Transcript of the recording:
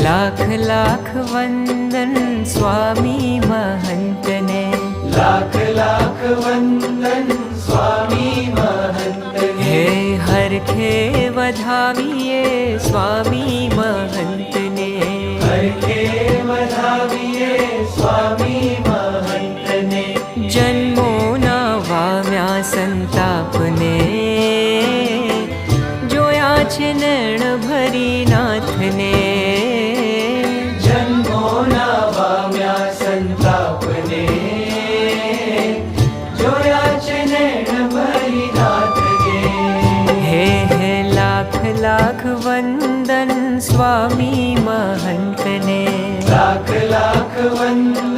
लाख लाख वंदन स्वामी महंतने, लाख लाख वंदन स्वामी महंतने। हे हरखे वधाविए स्वामी महंतने, हरखे वधाविए स्वामी महंतने। जन्मोना वाम्या संतापने, जोया छे नैण भरी नाथने। जन्मोना वाम्या संतापने, जोया छे नैण भरी नाथने। हे लाख लाख वंदन स्वामी महंतने, लाख लाख वंदन